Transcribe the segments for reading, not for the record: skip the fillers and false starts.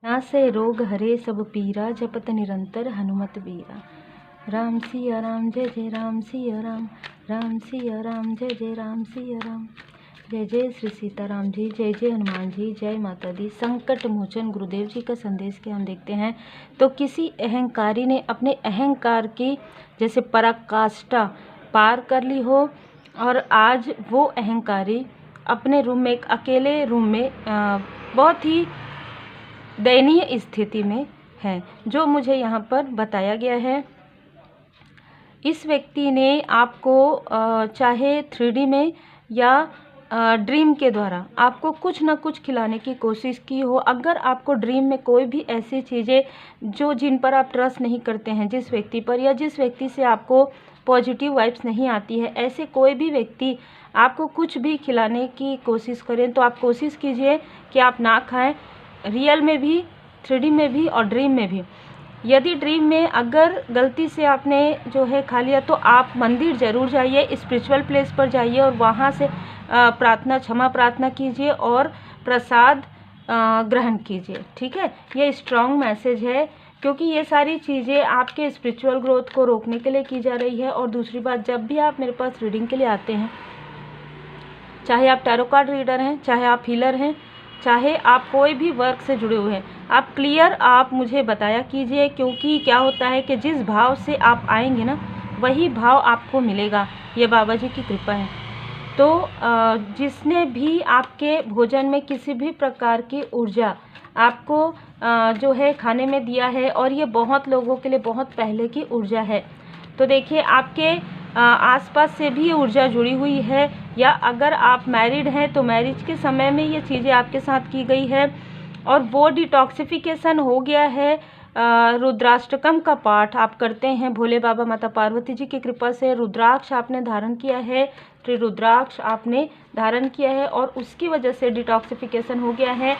नासे रोग हरे सब पीरा, जपत निरंतर हनुमत बीरा। राम सिया राम जय जय राम सिया राम, राम सिया राम जय जय राम सिया राम। जय जय श्री सीताराम जी, जय जय हनुमान जी, जय माता दी। संकट मोचन गुरुदेव जी का संदेश के हम देखते हैं तो किसी अहंकारी ने अपने अहंकार की जैसे पराकाष्ठा पार कर ली हो और आज वो अहंकारी अपने रूम में, एक अकेले रूम में बहुत ही दयनीय स्थिति में है, जो मुझे यहाँ पर बताया गया है। इस व्यक्ति ने आपको चाहे 3D में या ड्रीम के द्वारा आपको कुछ ना कुछ खिलाने की कोशिश की हो। अगर आपको ड्रीम में कोई भी ऐसी चीज़ें जिन पर आप ट्रस्ट नहीं करते हैं, जिस व्यक्ति पर या जिस व्यक्ति से आपको पॉजिटिव वाइब्स नहीं आती है, ऐसे कोई भी व्यक्ति आपको कुछ भी खिलाने की कोशिश करें तो आप कोशिश कीजिए कि आप ना खाएं, रियल में भी, 3D में भी और ड्रीम में भी। यदि ड्रीम में अगर गलती से आपने जो है खा लिया तो आप मंदिर ज़रूर जाइए, स्पिरिचुअल प्लेस पर जाइए और वहाँ से क्षमा प्रार्थना कीजिए और प्रसाद ग्रहण कीजिए। ठीक है, ये स्ट्रॉन्ग मैसेज है क्योंकि ये सारी चीज़ें आपके स्पिरिचुअल ग्रोथ को रोकने के लिए की जा रही है। और दूसरी बात, जब भी आप मेरे पास रीडिंग के लिए आते हैं, चाहे आप टैरो कार्ड रीडर हैं, चाहे आप हीलर हैं, चाहे आप कोई भी वर्क से जुड़े हुए हैं, आप क्लियर आप मुझे बताया कीजिए, क्योंकि क्या होता है कि जिस भाव से आप आएंगे ना वही भाव आपको मिलेगा। ये बाबा जी की कृपा है। तो जिसने भी आपके भोजन में किसी भी प्रकार की ऊर्जा आपको जो है खाने में दिया है, और ये बहुत लोगों के लिए बहुत पहले की ऊर्जा है, तो देखिए आपके आसपास से भी ऊर्जा जुड़ी हुई है, या अगर आप मैरिड हैं तो मैरिज के समय में ये चीज़ें आपके साथ की गई है और वो डिटॉक्सिफिकेशन हो गया है। रुद्राष्टकम का पाठ आप करते हैं, भोले बाबा माता पार्वती जी की कृपा से रुद्राक्ष आपने धारण किया है, रुद्राक्ष आपने धारण किया है और उसकी वजह से डिटॉक्सिफिकेशन हो गया है।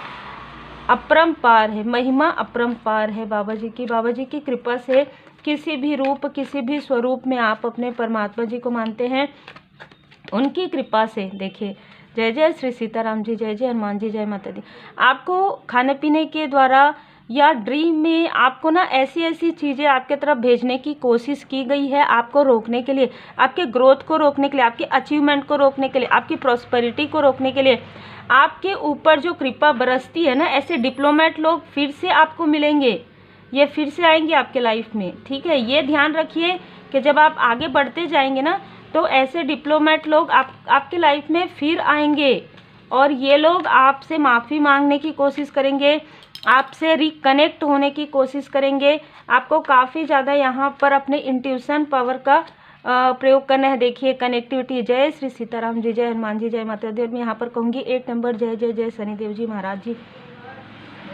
अपरंपार है, महिमा अपरंपार है बाबा जी की कृपा से किसी भी रूप, किसी भी स्वरूप में आप अपने परमात्मा जी को मानते हैं, उनकी कृपा से देखिए। जय जय श्री सीताराम जी, जय जय हनुमान जी, जय माता दी। आपको खाने पीने के द्वारा या ड्रीम में आपको ना ऐसी चीज़ें आपके तरफ भेजने की कोशिश की गई है, आपको रोकने के लिए, आपके ग्रोथ को रोकने के लिए, आपके अचीवमेंट को रोकने के लिए, आपकी प्रॉस्पेरिटी को रोकने के लिए। आपके ऊपर जो कृपा बरसती है ना, ऐसे डिप्लोमेट लोग फिर से आपको मिलेंगे, ये फिर से आएंगे आपके लाइफ में। ठीक है, ये ध्यान रखिए कि जब आप आगे बढ़ते जाएंगे ना तो ऐसे डिप्लोमेट लोग आपके लाइफ में फिर आएंगे और ये लोग आपसे माफ़ी मांगने की कोशिश करेंगे, आपसे रिकनेक्ट होने की कोशिश करेंगे। आपको काफ़ी ज़्यादा यहाँ पर अपने इंट्यूशन पावर का प्रयोग करना है। देखिए कनेक्टिविटी। जय श्री सीताराम जी, जय हनुमान जी, जय माता दी। और मैं यहाँ पर कहूँगी 8 नंबर, जय जय जय शनिदेव जी महाराज जी।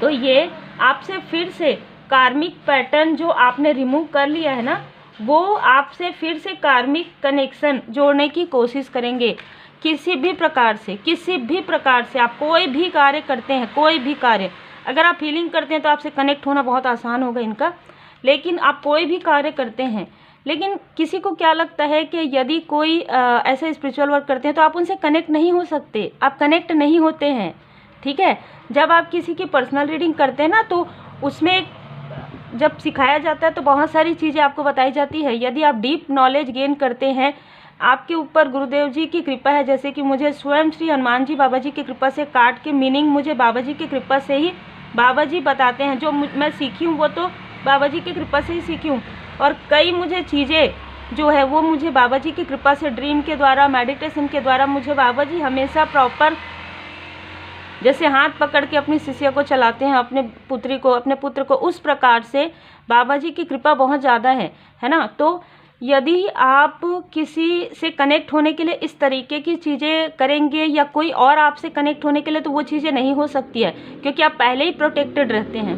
तो ये आपसे फिर से कार्मिक पैटर्न जो आपने रिमूव कर लिया है ना, वो आपसे फिर से कार्मिक कनेक्शन जोड़ने की कोशिश करेंगे। किसी भी प्रकार से आप कोई भी कार्य करते हैं, कोई भी कार्य, अगर आप हीलिंग करते हैं तो आपसे कनेक्ट होना बहुत आसान होगा इनका, लेकिन आप कोई भी कार्य करते हैं, लेकिन किसी को क्या लगता है कि यदि कोई ऐसा स्पिरिचुअल वर्क करते हैं तो आप उनसे कनेक्ट नहीं हो सकते, आप कनेक्ट नहीं होते हैं। ठीक है, जब आप किसी की पर्सनल रीडिंग करते हैं ना तो उसमें जब सिखाया जाता है तो बहुत सारी चीज़ें आपको बताई जाती है। यदि आप डीप नॉलेज गेन करते हैं, आपके ऊपर गुरुदेव जी की कृपा है, जैसे कि मुझे स्वयं श्री हनुमान जी बाबा जी की कृपा से कार्ड के मीनिंग मुझे बाबा जी की कृपा से ही बाबा जी बताते हैं। जो मैं सीखी हूँ वो तो बाबा जी की कृपा से ही सीखी हूँ, और कई मुझे चीज़ें जो है वो मुझे बाबा जी की कृपा से ड्रीम के द्वारा, मेडिटेशन के द्वारा मुझे बाबा जी हमेशा प्रॉपर जैसे हाथ पकड़ के अपनी शिष्य को चलाते हैं, अपने पुत्र को, उस प्रकार से बाबा जी की कृपा बहुत ज़्यादा है ना। तो यदि आप किसी से कनेक्ट होने के लिए इस तरीके की चीज़ें करेंगे या कोई और आपसे कनेक्ट होने के लिए, तो वो चीज़ें नहीं हो सकती है, क्योंकि आप पहले ही प्रोटेक्टेड रहते हैं,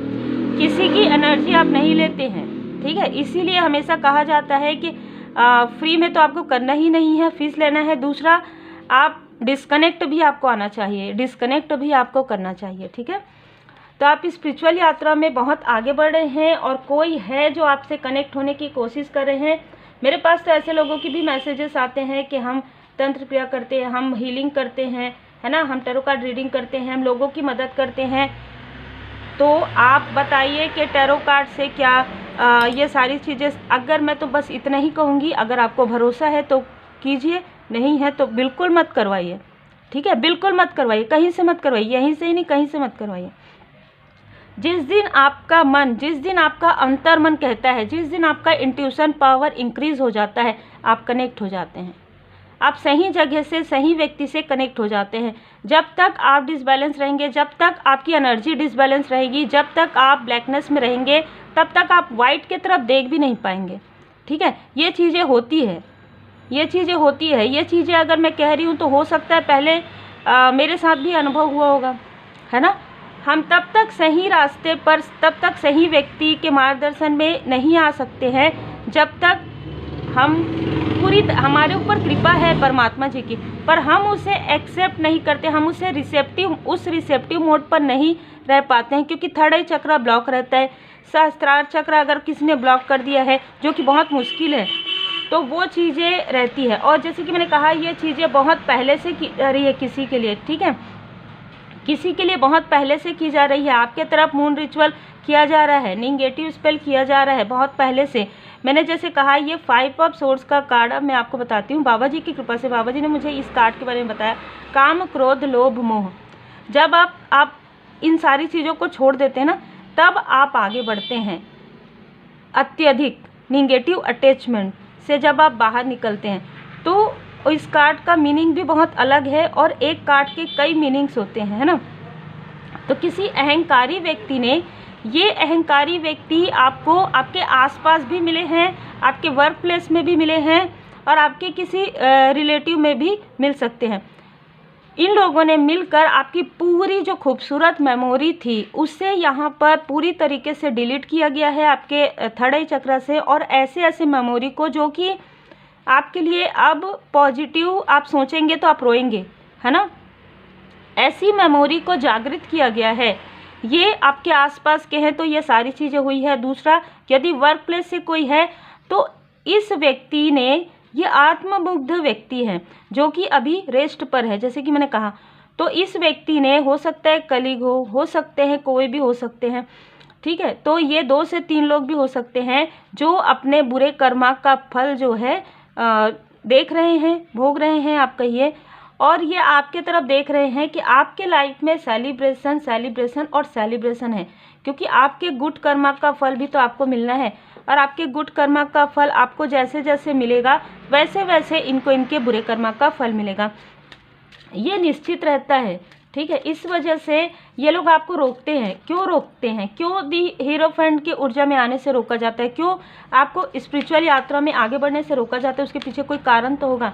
किसी की एनर्जी आप नहीं लेते हैं। ठीक है, इसीलिए हमेशा कहा जाता है कि फ्री में तो आपको करना ही नहीं है, फीस लेना है। दूसरा, आप डिस्कनेक्ट भी आपको आना चाहिए, डिस्कनेक्ट भी आपको करना चाहिए। ठीक है, तो आप स्पिरिचुअल यात्रा में बहुत आगे बढ़ रहे हैं और कोई है जो आपसे कनेक्ट होने की कोशिश कर रहे हैं। मेरे पास तो ऐसे लोगों की भी मैसेजेस आते हैं कि हम तंत्र क्रिया करते हैं, हम हीलिंग करते हैं, है ना, हम टैरो कार्ड रीडिंग करते हैं, हम लोगों की मदद करते हैं, तो आप बताइए कि टैरो कार्ड से क्या ये सारी चीज़ें, अगर मैं तो बस इतना ही कहूँगी, अगर आपको भरोसा है तो कीजिए, नहीं है तो बिल्कुल मत करवाइए, ठीक है, बिल्कुल मत करवाइए, कहीं से मत करवाइए, यहीं से ही नहीं, कहीं से मत करवाइए। जिस दिन आपका मन, जिस दिन आपका अंतर मन कहता है, जिस दिन आपका इंट्यूशन पावर इंक्रीज हो जाता है, आप कनेक्ट हो जाते हैं, आप सही जगह से सही व्यक्ति से कनेक्ट हो जाते हैं। जब तक आप डिसबैलेंस रहेंगे, जब तक आपकी एनर्जी डिसबैलेंस रहेगी, जब तक आप ब्लैकनेस में रहेंगे, तब तक आप वाइट की तरफ देख भी नहीं पाएंगे, ठीक है। ये चीज़ें होती है, ये चीज़ें होती है, ये चीज़ें अगर मैं कह रही हूँ तो हो सकता है पहले मेरे साथ भी अनुभव हुआ होगा, है ना। हम तब तक सही रास्ते पर, तब तक सही व्यक्ति के मार्गदर्शन में नहीं आ सकते हैं जब तक हम हमारे ऊपर कृपा है परमात्मा जी की, पर हम उसे एक्सेप्ट नहीं करते, हम उसे उस रिसेप्टिव मोड पर नहीं रह पाते हैं, क्योंकि थर्ड आई चक्र ब्लॉक रहता है। सहस्त्रार चक्र अगर किसी ने ब्लॉक कर दिया है, जो कि बहुत मुश्किल है, तो वो चीज़ें रहती है। और जैसे कि मैंने कहा, ये चीज़ें बहुत पहले से की जा रही है किसी के लिए, ठीक है, किसी के लिए बहुत पहले से की जा रही है। आपके तरफ मून रिचुअल किया जा रहा है, नेगेटिव स्पेल किया जा रहा है बहुत पहले से। मैंने जैसे कहा, ये 5 ऑफ सोर्स का कार्ड, अब मैं आपको बताती हूँ, बाबा जी की कृपा से बाबा जी ने मुझे इस कार्ड के बारे में बताया। काम, क्रोध, लोभ, मोह, जब आप इन सारी चीज़ों को छोड़ देते हैं ना, तब आप आगे बढ़ते हैं। अत्यधिक नेगेटिव अटैचमेंट से जब आप बाहर निकलते हैं, तो इस कार्ड का मीनिंग भी बहुत अलग है, और एक कार्ड के कई मीनिंग्स होते हैं, है ना। तो किसी अहंकारी व्यक्ति ने, ये अहंकारी व्यक्ति आपको आपके आसपास भी मिले हैं, आपके वर्क प्लेस में भी मिले हैं, और आपके किसी रिलेटिव में भी मिल सकते हैं। इन लोगों ने मिलकर आपकी पूरी जो खूबसूरत मेमोरी थी, उससे यहाँ पर पूरी तरीके से डिलीट किया गया है आपके थर्ड आई चक्र से, और ऐसे ऐसे मेमोरी को जो कि आपके लिए अब पॉजिटिव आप सोचेंगे तो आप रोएंगे, है ना, ऐसी मेमोरी को जागृत किया गया है। ये आपके आसपास के हैं तो ये सारी चीज़ें हुई है। दूसरा, यदि वर्क प्लेस से कोई है तो इस व्यक्ति ने, ये आत्ममुग्ध व्यक्ति है जो कि अभी रेस्ट पर है, जैसे कि मैंने कहा, तो इस व्यक्ति ने, हो सकता है कलीग हो सकते हैं, कोई भी हो सकते हैं, ठीक है, तो ये 2 से 3 लोग भी हो सकते हैं जो अपने बुरे कर्मा का फल जो है देख रहे हैं, भोग रहे हैं आप कहिए, और ये आपके तरफ देख रहे हैं कि आपके लाइफ में सेलिब्रेशन है, क्योंकि आपके गुड कर्मा का फल भी तो आपको मिलना है, और आपके गुड कर्मा का फल आपको जैसे जैसे मिलेगा, वैसे वैसे इनको इनके बुरे कर्मा का फल मिलेगा, ये निश्चित रहता है, ठीक है। इस वजह से ये लोग आपको रोकते हैं। क्यों रोकते हैं? क्यों दी हीरोफेंट की ऊर्जा में आने से रोका जाता है? क्यों आपको स्पिरिचुअल यात्रा में आगे बढ़ने से रोका जाता है? उसके पीछे कोई कारण तो होगा।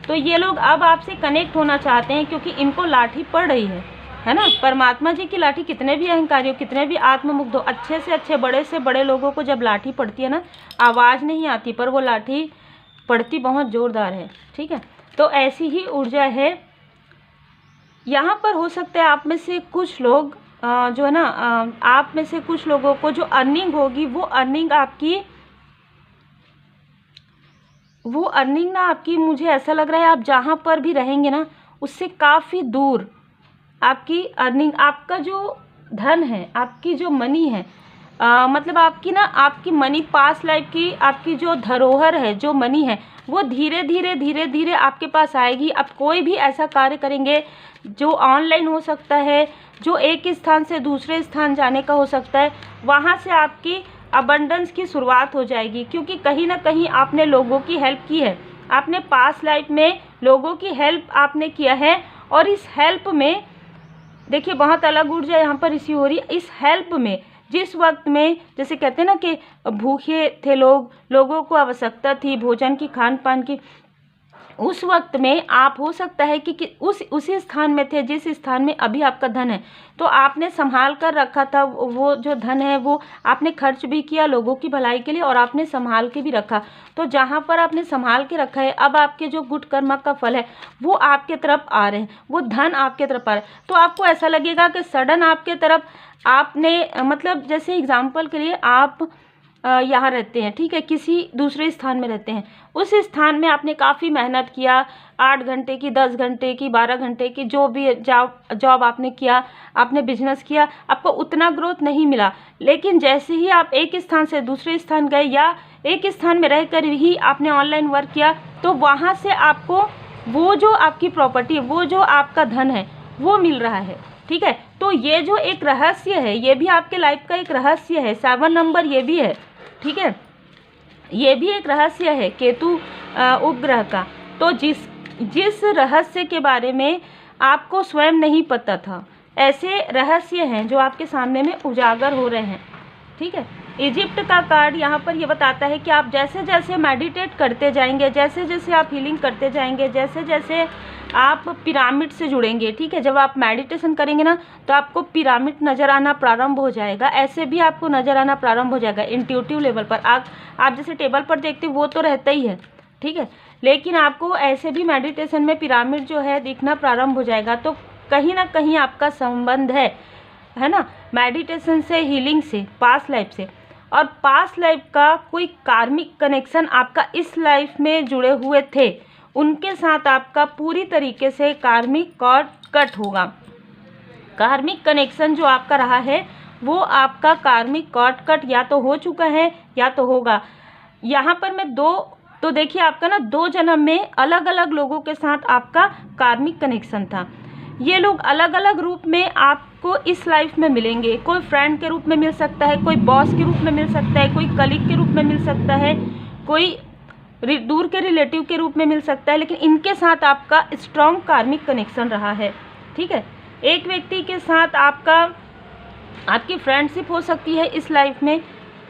तो ये लोग अब आपसे कनेक्ट होना चाहते हैं, क्योंकि इनको लाठी पड़ रही है ना। परमात्मा जी की लाठी, कितने भी अहंकारी हो, कितने भी आत्ममुग्ध हो, अच्छे से बड़े लोगों को जब लाठी पड़ती है ना, आवाज़ नहीं आती, पर वो लाठी पड़ती बहुत ज़ोरदार है, ठीक है। तो ऐसी ही ऊर्जा है यहाँ पर। हो सकता है आप में से कुछ लोग जो है ना, आप में से कुछ लोगों को जो अर्निंग होगी, वो अर्निंग ना आपकी, मुझे ऐसा लग रहा है आप जहाँ पर भी रहेंगे ना, उससे काफ़ी दूर आपकी अर्निंग, आपका जो धन है, आपकी जो मनी है, मतलब आपकी मनी, पास्ट लाइफ की आपकी जो धरोहर है, जो मनी है, वो धीरे धीरे आपके पास आएगी। आप कोई भी ऐसा कार्य करेंगे जो ऑनलाइन हो सकता है, जो एक स्थान से दूसरे स्थान जाने का हो सकता है, वहाँ से आपकी अबंडेंस की शुरुआत हो जाएगी, क्योंकि कहीं ना कहीं आपने लोगों की हेल्प की है, आपने पास्ट लाइफ में लोगों की हेल्प आपने किया है, और इस हेल्प में देखिए बहुत अलग ऊर्जा यहाँ पर रिसीव हो रही है। इस हेल्प में, जिस वक्त में, जैसे कहते हैं ना कि भूखे थे लोगों को आवश्यकता थी भोजन की, खान पान की, उस वक्त में आप हो सकता है कि उसी स्थान में थे जिस स्थान में अभी आपका धन है, तो आपने संभाल कर रखा था वो जो धन है, वो आपने खर्च भी किया लोगों की भलाई के लिए, और आपने संभाल के भी रखा। तो जहाँ पर आपने संभाल के रखा है, अब आपके जो गुड कर्म का फल है वो आपके तरफ आ रहे हैं, वो धन आपके तरफ आ रहा है। तो आपको ऐसा लगेगा कि सडन आपके तरफ आपने, मतलब जैसे एग्जाम्पल के लिए, आप यहाँ रहते हैं, ठीक है, किसी दूसरे स्थान में रहते हैं। उस स्थान में आपने काफ़ी मेहनत किया, 8 घंटे की, 10 घंटे की, 12 घंटे की, जो भी जॉब आपने किया, आपने बिजनेस किया, आपको उतना ग्रोथ नहीं मिला। लेकिन जैसे ही आप एक स्थान से दूसरे स्थान गए या एक स्थान में रहकर ही आपने ऑनलाइन वर्क किया, तो वहाँ से आपको वो जो आपकी प्रॉपर्टी है, वो जो आपका धन है, वो मिल रहा है, ठीक है। तो ये जो एक रहस्य है, ये भी आपके लाइफ का एक रहस्य है। 7 नंबर ये भी है, ठीक है, ये भी एक रहस्य है केतु उपग्रह का। तो जिस रहस्य के बारे में आपको स्वयं नहीं पता था, ऐसे रहस्य हैं जो आपके सामने में उजागर हो रहे हैं, ठीक है। इजिप्ट का कार्ड यहाँ पर ये बताता है कि आप जैसे जैसे मेडिटेट करते जाएंगे, जैसे जैसे आप हीलिंग करते जाएंगे, जैसे जैसे आप पिरामिड से जुड़ेंगे, ठीक है, जब आप मेडिटेशन करेंगे ना, तो आपको पिरामिड नज़र आना प्रारंभ हो जाएगा। ऐसे भी आपको नज़र आना प्रारंभ हो जाएगा इंट्यूटिव लेवल पर। आप जैसे टेबल पर देखते हो वो तो रहता ही है, ठीक है, लेकिन आपको ऐसे भी मेडिटेशन में पिरामिड जो है दिखना प्रारंभ हो जाएगा। तो कहीं ना कहीं आपका संबंध है ना, मेडिटेशन से, हीलिंग से, पास्ट लाइफ से। और पास्ट लाइफ का कोई कार्मिक कनेक्शन आपका इस लाइफ में जुड़े हुए थे, उनके साथ आपका पूरी तरीके से कार्मिक कॉर्ड कट होगा। कार्मिक कनेक्शन जो आपका रहा है, वो आपका कार्मिक कॉर्ड कट या तो हो चुका है या तो होगा। यहाँ पर मैं तो देखिए आपका ना 2 जन्म में अलग अलग लोगों के साथ आपका कार्मिक कनेक्शन था। ये लोग अलग अलग रूप में आपको इस लाइफ में मिलेंगे। कोई फ्रेंड के रूप में मिल सकता है, कोई बॉस के रूप में मिल सकता है, कोई कलीग के रूप में मिल सकता है, कोई दूर के रिलेटिव के रूप में मिल सकता है, लेकिन इनके साथ आपका स्ट्रॉन्ग कार्मिक कनेक्शन रहा है, ठीक है। एक व्यक्ति के साथ आपकी फ्रेंडशिप हो सकती है इस लाइफ में।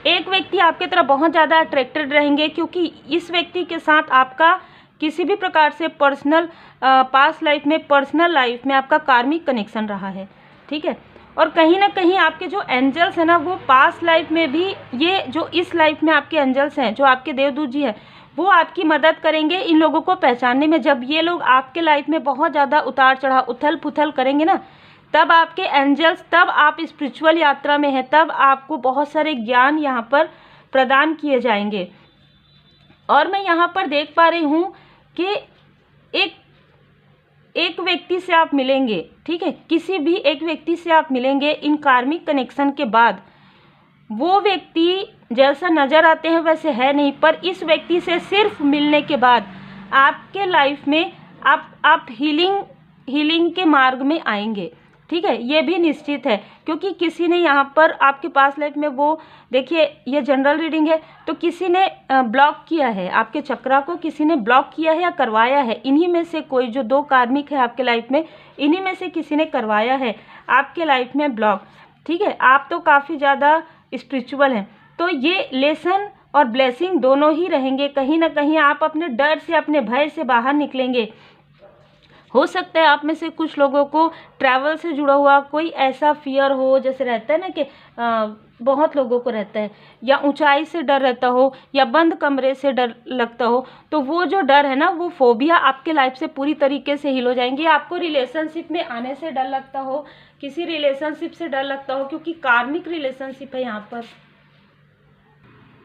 एक व्यक्ति आपके तरफ बहुत ज़्यादा अट्रैक्टेड रहेंगे, क्योंकि इस व्यक्ति के साथ आपका किसी भी प्रकार से पास्ट लाइफ में, पर्सनल लाइफ में आपका कार्मिक कनेक्शन रहा है, ठीक है। और कहीं ना कहीं आपके जो एंजल्स हैं ना, वो पास्ट लाइफ में भी, ये जो इस लाइफ में आपके एंजल्स हैं, जो आपके देवदूत जी हैं, वो आपकी मदद करेंगे इन लोगों को पहचानने में। जब ये लोग आपके लाइफ में बहुत ज़्यादा उतार चढ़ाव, उथल पुथल करेंगे ना, तब आपके एंजल्स, तब आप स्पिरिचुअल यात्रा में हैं, तब आपको बहुत सारे ज्ञान यहाँ पर प्रदान किए जाएंगे। और मैं यहाँ पर देख पा रही हूँ कि एक व्यक्ति से आप मिलेंगे, ठीक है, किसी भी एक व्यक्ति से आप मिलेंगे इन कार्मिक कनेक्शन के बाद। वो व्यक्ति जैसा नज़र आते हैं वैसे है नहीं, पर इस व्यक्ति से सिर्फ मिलने के बाद आपके लाइफ में आप हीलिंग के मार्ग में आएंगे, ठीक है, ये भी निश्चित है। क्योंकि किसी ने यहाँ पर आपके पास लाइफ में, वो देखिए ये जनरल रीडिंग है, तो किसी ने ब्लॉक किया है आपके चक्रा को, किसी ने ब्लॉक किया है या करवाया है। इन्हीं में से कोई जो 2 कार्मिक है आपके लाइफ में, इन्हीं में से किसी ने करवाया है आपके लाइफ में ब्लॉक, ठीक है। आप तो काफ़ी ज़्यादा स्पिरिचुअल हैं, तो ये लेसन और ब्लेसिंग दोनों ही रहेंगे। कहीं ना कहीं आप अपने डर से, अपने भय से बाहर निकलेंगे। हो सकता है आप में से कुछ लोगों को ट्रैवल से जुड़ा हुआ कोई ऐसा फियर हो, जैसे रहता है ना कि बहुत लोगों को रहता है, या ऊंचाई से डर रहता हो, या बंद कमरे से डर लगता हो, तो वो जो डर है ना, वो फोबिया आपके लाइफ से पूरी तरीके से हिल हो जाएंगी। आपको रिलेशनशिप में आने से डर लगता हो, किसी रिलेशनशिप से डर लगता हो, क्योंकि कार्मिक रिलेशनशिप है यहाँ पर।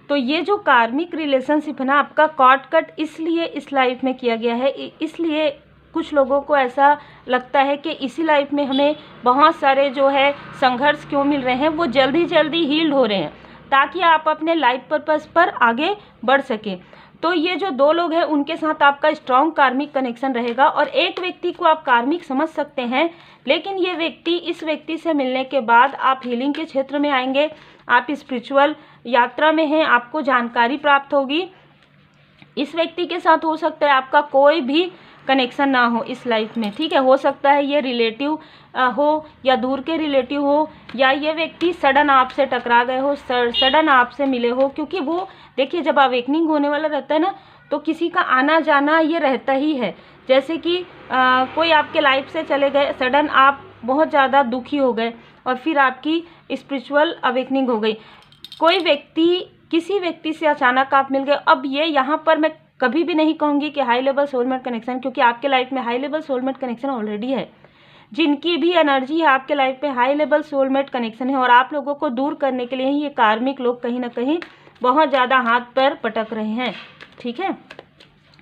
तो ये जो कार्मिक रिलेशनशिप है ना, आपका कॉर्ड कट इसलिए इस लाइफ में किया गया है। इसलिए कुछ लोगों को ऐसा लगता है कि इसी लाइफ में हमें बहुत सारे जो है संघर्ष क्यों मिल रहे हैं, वो जल्दी जल्दी हील्ड हो रहे हैं, ताकि आप अपने लाइफ पर्पस पर आगे बढ़ सकें। तो ये जो 2 लोग हैं, उनके साथ आपका स्ट्रॉन्ग कार्मिक कनेक्शन रहेगा। और एक व्यक्ति को आप कार्मिक समझ सकते हैं, लेकिन ये व्यक्ति, इस व्यक्ति से मिलने के बाद आप हीलिंग के क्षेत्र में आएंगे, आप स्पिरिचुअल यात्रा में हैं, आपको जानकारी प्राप्त होगी। इस व्यक्ति के साथ हो सकता है आपका कोई भी कनेक्शन ना हो इस लाइफ में, ठीक है। हो सकता है ये रिलेटिव हो, या दूर के रिलेटिव हो, या ये व्यक्ति सडन आपसे टकरा गए हो, सडन आपसे मिले हो। क्योंकि वो देखिए, जब अवेकनिंग होने वाला रहता है ना, तो किसी का आना जाना ये रहता ही है। जैसे कि कोई आपके लाइफ से चले गए, सडन आप बहुत ज़्यादा दुखी हो गए, और फिर आपकी स्पिरिचुअल अवेकनिंग हो गई। कोई व्यक्ति, किसी व्यक्ति से अचानक आप मिल गए। अब ये यहाँ पर मैं कभी भी नहीं कहूँगी कि हाई लेवल सोलमेट कनेक्शन, क्योंकि आपके लाइफ में high level soulmate connection already है। जिनकी भी एनर्जी है आपके लाइफ में, हाई लेवल सोलमेट कनेक्शन है, और आप लोगों को दूर करने के लिए ही ये कार्मिक लोग कहीं ना कहीं बहुत ज़्यादा हाथ पैर पटक रहे हैं। ठीक है,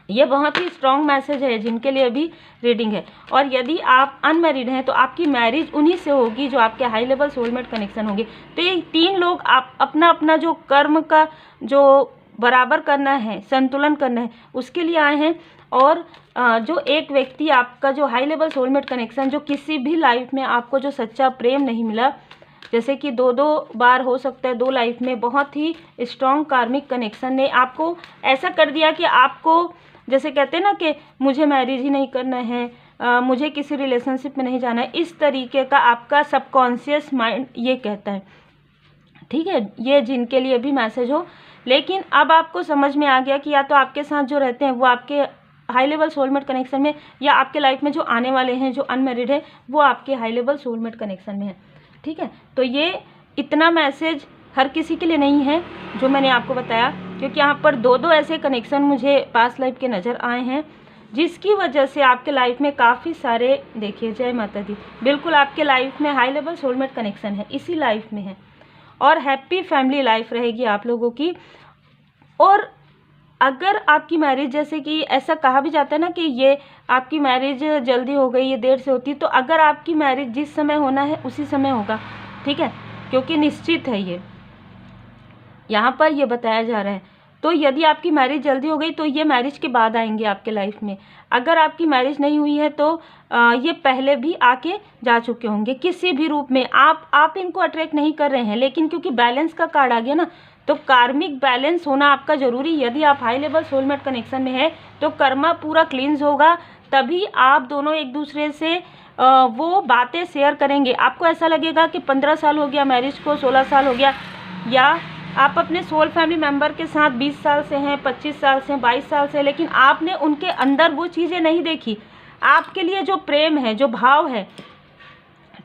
ये बहुत ही स्ट्रॉन्ग मैसेज है जिनके लिए भी रीडिंग है। और यदि आप अनमैरिड हैं तो आपकी मैरिज उन्हीं से होगी जो आपके हाई लेवल सोलमेट कनेक्शन होंगे। तो ये 3 लोग आप अपना अपना जो कर्म का जो बराबर करना है, संतुलन करना है, उसके लिए आए हैं। और जो एक व्यक्ति आपका जो हाई लेवल सोलमेट कनेक्शन, जो किसी भी लाइफ में आपको जो सच्चा प्रेम नहीं मिला, जैसे कि 2 बार हो सकता है 2 लाइफ में, बहुत ही स्ट्रॉन्ग कार्मिक कनेक्शन ने आपको ऐसा कर दिया कि आपको, जैसे कहते हैं ना कि मुझे मैरिज ही नहीं करना है, मुझे किसी रिलेशनशिप में नहीं जाना है, इस तरीके का आपका सबकॉन्शियस माइंड ये कहता है। ठीक है, ये जिनके लिए भी मैसेज हो। लेकिन अब आपको समझ में आ गया कि या तो आपके साथ जो रहते हैं वो आपके हाई लेवल सोलमेट कनेक्शन में, या आपके लाइफ में जो आने वाले हैं जो अनमैरिड है वो आपके हाई लेवल सोलमेट कनेक्शन में है। ठीक है, तो ये इतना मैसेज हर किसी के लिए नहीं है जो मैंने आपको बताया, क्योंकि यहाँ पर 2 ऐसे कनेक्शन मुझे पास्ट लाइफ के नज़र आए हैं जिसकी वजह से आपके लाइफ में काफ़ी सारे, देखिए जय माता दी, बिल्कुल आपके लाइफ में हाई लेवल सोलमेट कनेक्शन है, इसी लाइफ में है। और हैप्पी फैमिली लाइफ रहेगी आप लोगों की। और अगर आपकी मैरिज, जैसे कि ऐसा कहा भी जाता है ना कि ये आपकी मैरिज जल्दी हो गई, ये देर से होती, तो अगर आपकी मैरिज जिस समय होना है उसी समय होगा। ठीक है, क्योंकि निश्चित है ये यहाँ पर ये बताया जा रहा है। तो यदि आपकी मैरिज जल्दी हो गई तो ये मैरिज के बाद आएंगे आपके लाइफ में। अगर आपकी मैरिज नहीं हुई है तो ये पहले भी आके जा चुके होंगे किसी भी रूप में। आप इनको अट्रैक्ट नहीं कर रहे हैं, लेकिन क्योंकि बैलेंस का कार्ड आ गया ना, तो कार्मिक बैलेंस होना आपका ज़रूरी। यदि आप हाई लेवल सोलमेट कनेक्शन में है तो कर्मा पूरा क्लींस होगा, तभी आप दोनों एक दूसरे से वो बातें शेयर करेंगे। आपको ऐसा लगेगा कि 15 साल हो गया मैरिज को, 16 साल हो गया, या आप अपने सोल फैमिली मेम्बर के साथ 20 साल से हैं, 25 साल से, 22 साल से, लेकिन आपने उनके अंदर वो चीज़ें नहीं देखी। आपके लिए जो प्रेम है, जो भाव है,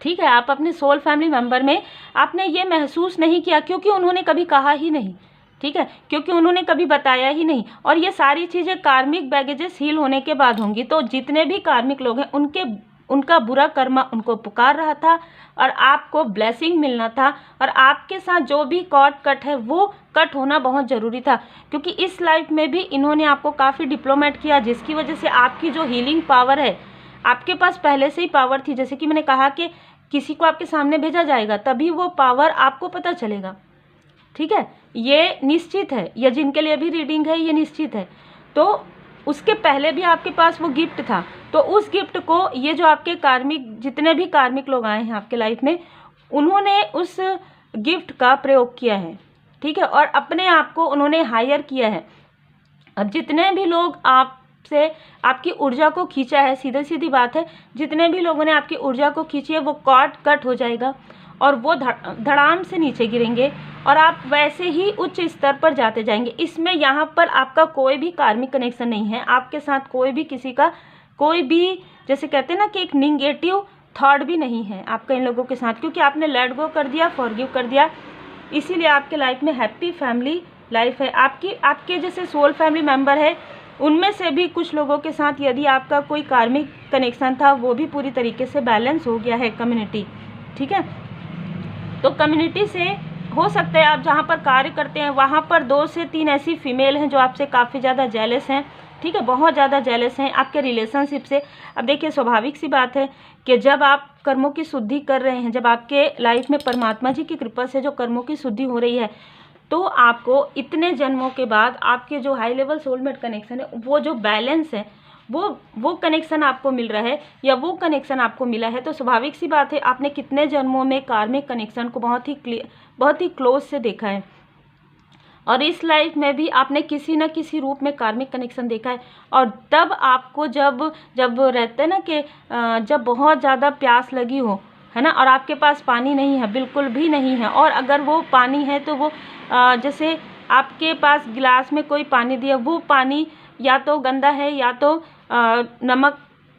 ठीक है, आप अपने सोल फैमिली मेम्बर में आपने ये महसूस नहीं किया, क्योंकि उन्होंने कभी कहा ही नहीं। ठीक है, क्योंकि उन्होंने कभी बताया ही नहीं। और ये सारी चीज़ें कार्मिक बैगेजेस हील होने के बाद होंगी। तो जितने भी कार्मिक लोग हैं उनका बुरा कर्मा उनको पुकार रहा था और आपको ब्लेसिंग मिलना था, और आपके साथ जो भी कॉर्ड कट है वो कट होना बहुत ज़रूरी था, क्योंकि इस लाइफ में भी इन्होंने आपको काफ़ी डिप्लोमेट किया, जिसकी वजह से आपकी जो हीलिंग पावर है, आपके पास पहले से ही पावर थी। जैसे कि मैंने कहा कि किसी को आपके सामने भेजा जाएगा तभी वो पावर आपको पता चलेगा। ठीक है, ये निश्चित है, ये जिनके लिए भी रीडिंग है ये निश्चित है। तो उसके पहले भी आपके पास वो गिफ्ट था, तो उस गिफ्ट को ये जो आपके कार्मिक, जितने भी कार्मिक लोग आए हैं आपके लाइफ में, उन्होंने उस गिफ्ट का प्रयोग किया है। ठीक है, और अपने आप को उन्होंने हायर किया है। और जितने भी लोग आपसे आपकी ऊर्जा को खींचा है, सीधी सीधी बात है, जितने भी लोगों ने आपकी ऊर्जा को खींची है वो कॉर्ड कट हो जाएगा और वो धड़ाम से नीचे गिरेंगे और आप वैसे ही उच्च स्तर पर जाते जाएंगे। इसमें यहाँ पर आपका कोई भी कार्मिक कनेक्शन नहीं है, आपके साथ कोई भी किसी का कोई भी, जैसे कहते हैं ना कि एक निगेटिव थॉट भी नहीं है आपका इन लोगों के साथ, क्योंकि आपने लेट गो कर दिया, फॉरगिव कर दिया। इसीलिए आपके लाइफ में हैप्पी फैमिली लाइफ है। आपके जैसे सोल फैमिली मेम्बर है, उनमें से भी कुछ लोगों के साथ यदि आपका कोई कार्मिक कनेक्शन था वो भी पूरी तरीके से बैलेंस हो गया है कम्युनिटी। ठीक है, तो कम्युनिटी से हो सकता है आप जहाँ पर कार्य करते हैं वहाँ पर 2 से 3 ऐसी फीमेल हैं जो आपसे काफ़ी ज़्यादा जेलस हैं। ठीक है, बहुत ज़्यादा जेलस हैं आपके रिलेशनशिप से। अब देखिए, स्वाभाविक सी बात है कि जब आप कर्मों की शुद्धि कर रहे हैं, जब आपके लाइफ में परमात्मा जी की कृपा से जो कर्मों की शुद्धि हो रही है, तो आपको इतने जन्मों के बाद आपके जो हाई लेवल सोलमेट कनेक्शन है, वो जो बैलेंस है, वो कनेक्शन आपको मिल रहा है या वो कनेक्शन आपको मिला है, तो स्वाभाविक सी बात है आपने कितने जन्मों में कार्मिक कनेक्शन को बहुत ही क्लोज से देखा है, और इस लाइफ में भी आपने किसी न किसी रूप में कार्मिक कनेक्शन देखा है। और तब आपको जब रहते हैं ना कि जब बहुत ज़्यादा प्यास लगी हो, है ना, और आपके पास पानी नहीं है, बिल्कुल भी नहीं है, और अगर वो पानी है तो वो जैसे आपके पास गिलास में कोई पानी दिया, वो पानी या तो गंदा है या तो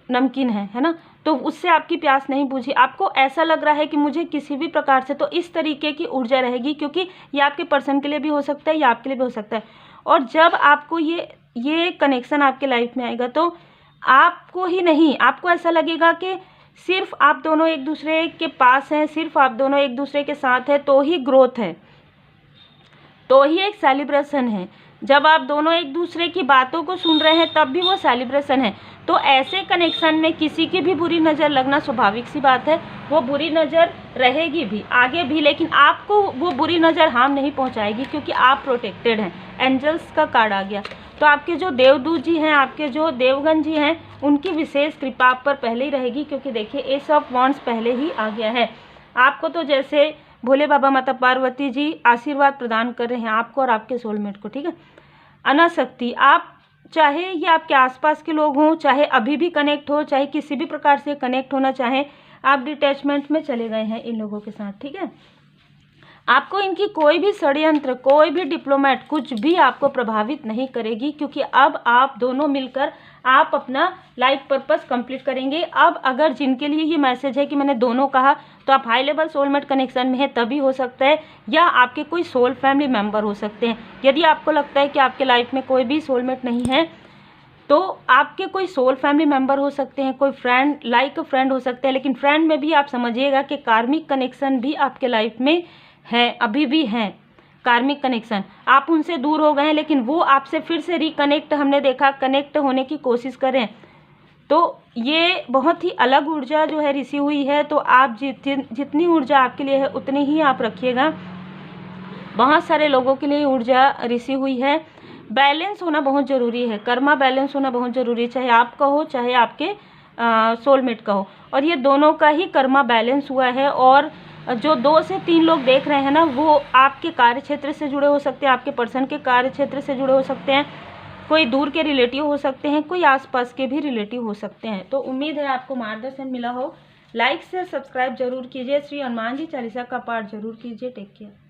नमकीन है ना, तो उससे आपकी प्यास नहीं बुझी। आपको ऐसा लग रहा है कि मुझे किसी भी प्रकार से, तो इस तरीके की ऊर्जा रहेगी, क्योंकि ये आपके पर्सन के लिए भी हो सकता है या आपके लिए भी हो सकता है। और जब आपको ये कनेक्शन आपके लाइफ में आएगा तो आपको ही नहीं, आपको ऐसा लगेगा कि सिर्फ आप दोनों एक दूसरे के पास हैं, सिर्फ आप दोनों एक दूसरे के साथ हैं तो ही ग्रोथ है। तो ही एक सेलिब्रेशन है। जब आप दोनों एक दूसरे की बातों को सुन रहे हैं तब भी वो सेलिब्रेशन है। तो ऐसे कनेक्शन में किसी की भी बुरी नज़र लगना स्वाभाविक सी बात है, वो बुरी नज़र रहेगी भी आगे भी, लेकिन आपको वो बुरी नज़र हार्म नहीं पहुंचाएगी क्योंकि आप प्रोटेक्टेड हैं। एंजल्स का कार्ड आ गया। तो आपके जो देवदूत जी हैं, आपके जो देवगण जी हैं, उनकी विशेष कृपा आप पर पहले ही रहेगी, क्योंकि देखिए एस ऑफ वॉन्ड्स पहले ही आ गया है। आपको तो जैसे भोले बाबा माता पार्वती जी आशीर्वाद प्रदान कर रहे हैं आपको और आपके सोलमेट को, ठीक है। अनासक्ति, आप चाहे ये आपके आसपास के लोग हों, चाहे अभी भी कनेक्ट हो, चाहे किसी भी प्रकार से कनेक्ट होना चाहें, आप डिटैचमेंट में चले गए हैं इन लोगों के साथ, ठीक है। आपको इनकी कोई भी षड्यंत्र, कोई भी डिप्लोमेट, कुछ भी आपको प्रभावित नहीं करेगी, क्योंकि अब आप दोनों मिलकर आप अपना लाइफ पर्पस कंप्लीट करेंगे। अब अगर जिनके लिए ये मैसेज है कि मैंने दोनों कहा, तो आप हाई लेवल सोलमेट कनेक्शन में है तभी हो सकता है, या आपके कोई सोल फैमिली मेम्बर हो सकते हैं। यदि आपको लगता है कि आपके लाइफ में कोई भी सोलमेट नहीं है, तो आपके कोई सोल फैमिली मेम्बर हो सकते हैं, कोई फ्रेंड, लाइक फ्रेंड हो सकते हैं, लेकिन फ्रेंड में भी आप समझिएगा कि कार्मिक कनेक्शन भी आपके लाइफ में है, अभी भी हैं कार्मिक कनेक्शन। आप उनसे दूर हो गए हैं, लेकिन वो आपसे फिर से रिकनेक्ट, हमने देखा, कनेक्ट होने की कोशिश करें। तो ये बहुत ही अलग ऊर्जा जो है रिसीव हुई है। तो आप जितनी ऊर्जा आपके लिए है उतनी ही आप रखिएगा। बहुत सारे लोगों के लिए ऊर्जा रिसीव हुई है। बैलेंस होना बहुत ज़रूरी है, कर्मा बैलेंस होना बहुत ज़रूरी है, चाहे आपका हो चाहे आपके सोलमेट का हो। और ये दोनों का ही कर्मा बैलेंस हुआ है। और जो 2 से 3 लोग देख रहे हैं ना, वो आपके कार्य क्षेत्र से जुड़े हो सकते हैं, आपके पर्सन के कार्य क्षेत्र से जुड़े हो सकते हैं, कोई दूर के रिलेटिव हो सकते हैं, कोई आसपास के भी रिलेटिव हो सकते हैं। तो उम्मीद है आपको मार्गदर्शन मिला हो। लाइक से सब्सक्राइब जरूर कीजिए। श्री हनुमान जी चालीसा का पाठ जरूर कीजिए। Take care.